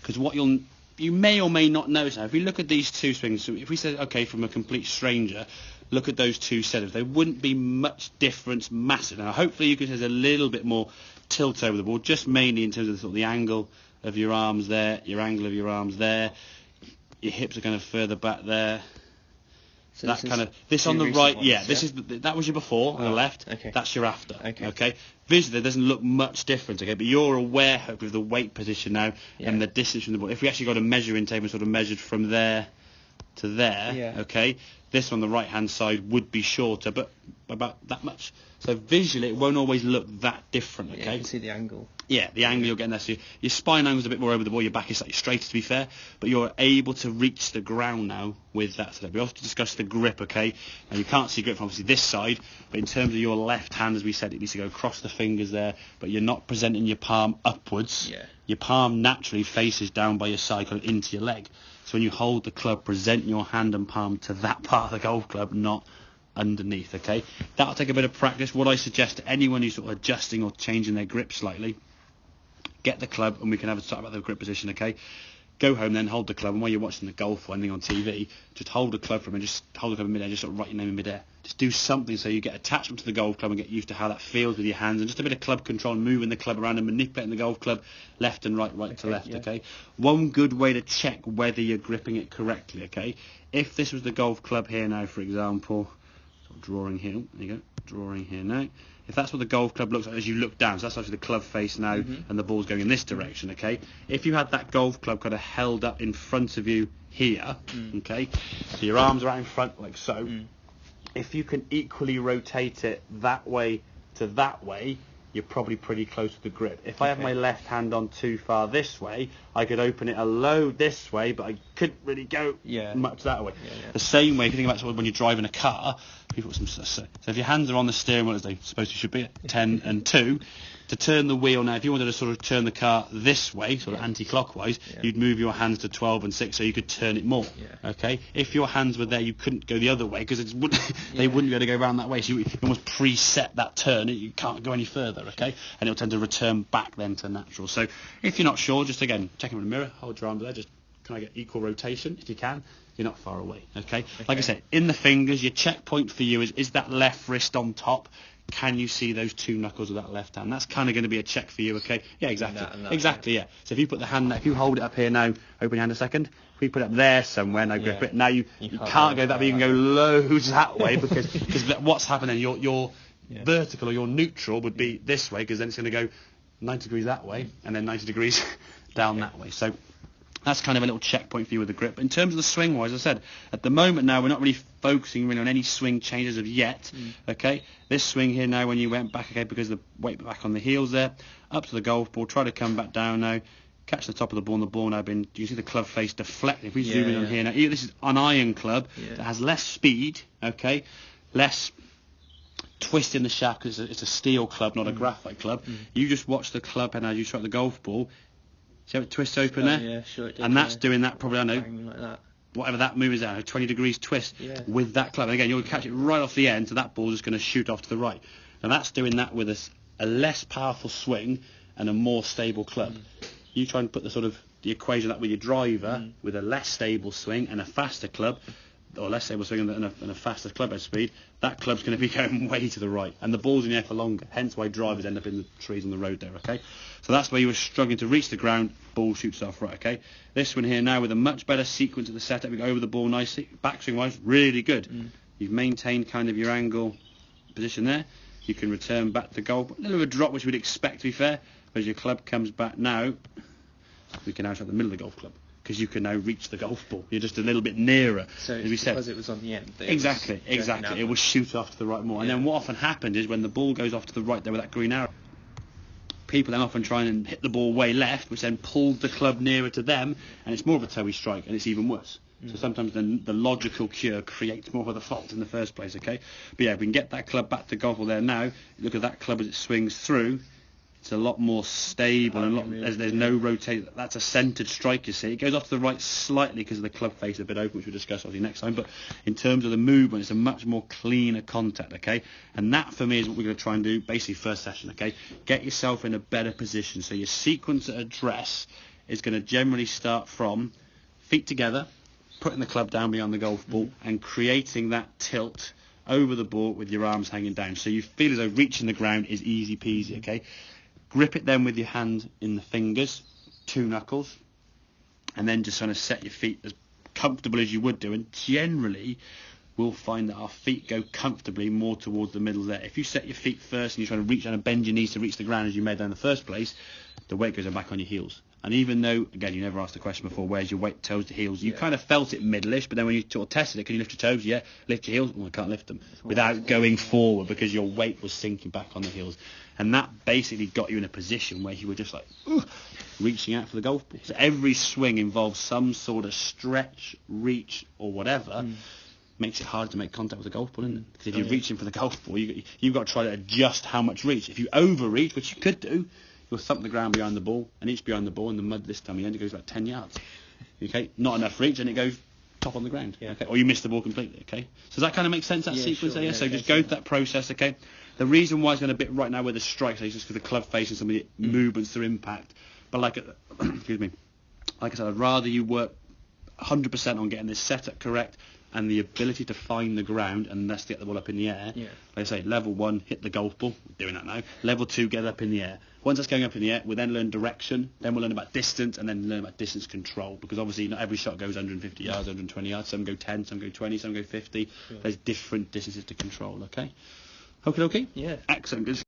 Because what you may or may not notice now, if we look at these two swings, so if we said, okay, from a complete stranger, look at those two setups, there wouldn't be much difference, massive. Now, hopefully you can see there's a little bit more tilt over the ball, just mainly in terms of sort of the angle of your arms there, your angle of your arms there, your hips are kind of further back there. So that kind of this on the right, ones, yeah. This is that was your before on the left. Okay. That's your after. Okay. Visually, it doesn't look much different. Okay, but you're aware hopefully of the weight position now and the distance from the ball. If we actually got a measuring tape and sort of measured from there to there, okay, this on the right hand side would be shorter, but about that much. So visually, it won't always look that different. Okay, you can see the angle. Yeah, the angle you're getting there. So your spine angle's a bit more over the ball, your back is slightly straighter to be fair, but you're able to reach the ground now with that setup. We also discussed the grip, okay? Now you can't see grip from obviously this side, but in terms of your left hand, as we said, it needs to go across the fingers there, but you're not presenting your palm upwards. Yeah. Your palm naturally faces down by your side, kind of into your leg. So when you hold the club, present your hand and palm to that part of the golf club, not underneath, okay? That'll take a bit of practice. What I suggest to anyone who's sort of adjusting or changing their grip slightly, get the club and we can have a talk about the grip position, okay? Go home then, hold the club, and while you're watching the golf or anything on TV, just hold the club from and just hold the club in midair, just sort of write your name in midair. Just do something so you get attachment to the golf club and get used to how that feels with your hands, and just a bit of club control, moving the club around and manipulating the golf club left and right, right to left, okay? One good way to check whether you're gripping it correctly, okay? If this was the golf club here now, for example, sort of drawing here, there you go, drawing here now. If that's what the golf club looks like as you look down, so that's actually the club face now, and the ball's going in this direction, okay? If you had that golf club kind of held up in front of you here, okay, so your arms are out in front like so, if you can equally rotate it that way to that way, you're probably pretty close to the grip. If I have my left hand on too far this way, I could open it a load this way, but I couldn't really go much that way. The same way, if you think about sort of when you're driving a car, people so if your hands are on the steering wheel as they supposed to should be at 10 and 2, to turn the wheel now, if you wanted to sort of turn the car this way, sort of anti-clockwise, you'd move your hands to 12 and 6 so you could turn it more. Okay? If your hands were there, you couldn't go the other way because they wouldn't be able to go around that way. So you almost preset that turn. You can't go any further, okay? And it'll tend to return back then to natural. So if you're not sure, just again, check in with the mirror, hold your arm there, just can I get equal rotation? If you can, you're not far away, okay? Like I said, in the fingers, your checkpoint for you is that left wrist on top. Can you see those two knuckles of that left hand? That's kind of going to be a check for you, okay? Yeah, exactly. Exactly, yeah. So if you put the hand, if you hold it up here now, open your hand a second. If we put it up there somewhere, now grip it. Now you can't go that way, you can go loads that way because what's happening, your vertical or your neutral would be this way because then it's going to go 90 degrees that way and then 90 degrees down that way. So that's kind of a little checkpoint for you with the grip. In terms of the swing wise, as I said, at the moment now we're not really focusing really on any swing changes of yet. Okay, this swing here now when you went back, okay, because of the weight back on the heels there, up to the golf ball, try to come back down now, catch the top of the ball, and the ball now been, you can see the club face deflect. If we zoom in on here now, this is an iron club that has less speed, okay, less twist in the shaft because it's a steel club, not a graphite club. You just watch the club and as you strike the golf ball, see how it twists open there? Yeah, sure it did. And that's doing that probably, I know, like that. Whatever that move is, 20 degrees twist with that club. And again, you'll catch it right off the end, so that ball's just going to shoot off to the right. And that's doing that with a less powerful swing and a more stable club. You try and put the equation of that with your driver, with a less stable swing and a faster club, or less stable swing and a faster club head speed, that club's going to be going way to the right. And the ball's in the air for longer, hence why drivers end up in the trees on the road there, okay? So that's where you were struggling to reach the ground, ball shoots off right, okay? This one here now with a much better sequence of the setup, we go over the ball nicely, backswing wise, really good. You've maintained kind of your angle position there. You can return back to goal, a little bit of a drop which we'd expect to be fair, but as your club comes back now, we can now try the middle of the golf club. Because you can now reach the golf ball. You're just a little bit nearer. So as we said, because it was on the end. Exactly. It will shoot off to the right more. And then what often happens is when the ball goes off to the right there with that green arrow, people then often try and hit the ball way left, which then pulls the club nearer to them, and it's more of a toey strike, and it's even worse. So sometimes the logical cure creates more of the fault in the first place, okay? But yeah, if we can get that club back to golf ball there now, look at that club as it swings through. It's a lot more stable and there's no rotation. That's a centred strike, you see. It goes off to the right slightly because of the club face a bit open, which we'll discuss obviously next time. But in terms of the movement, it's a much more cleaner contact, okay? And that for me is what we're going to try and do, basically first session, okay? Get yourself in a better position. So your sequence at address is going to generally start from feet together, putting the club down beyond the golf ball, and creating that tilt over the ball with your arms hanging down. So you feel as though reaching the ground is easy peasy, okay? Grip it then with your hand in the fingers, 2 knuckles, and then just kind of set your feet as comfortable as you would do. And generally, we'll find that our feet go comfortably more towards the middle there. If you set your feet first and you're trying to reach down and bend your knees to reach the ground as you made there in the first place, the weight goes back on your heels. And even though, again, you never asked the question before, where's your weight, toes to heels, you kind of felt it middle-ish, but then when you sort of tested it, can you lift your toes? Yeah. Lift your heels? Oh, I can't lift them. Without going forward because your weight was sinking back on the heels. And that basically got you in a position where you were just like, reaching out for the golf ball. So every swing involves some sort of stretch, reach, or whatever. Makes it hard to make contact with the golf ball, isn't it? Because if you're reaching for the golf ball, you've got to try to adjust how much reach. If you overreach, which you could do, you'll thump the ground behind the ball, and each behind the ball, and the mud this time of year, it goes about 10 yards. Okay, not enough reach, and it goes top on the ground. Okay, or you miss the ball completely. Okay, so does that kind of make sense, that sequence there? So just go through that process. Okay, the reason why it's going a bit right now with the strikes is just because the club face and some of the movements through impact. But like, excuse me, like I said, I'd rather you work 100% on getting this setup correct and the ability to find the ground and thus get the ball up in the air. Like I say, level 1, hit the golf ball. We're doing that now. Level 2, get it up in the air. Once that's going up in the air, we'll then learn direction, then we'll learn about distance, and then learn about distance control, because obviously not every shot goes 150 yards, 120 yards. Some go 10, some go 20, some go 50. There's different distances to control, okay? Okay? Yeah. Excellent. Good.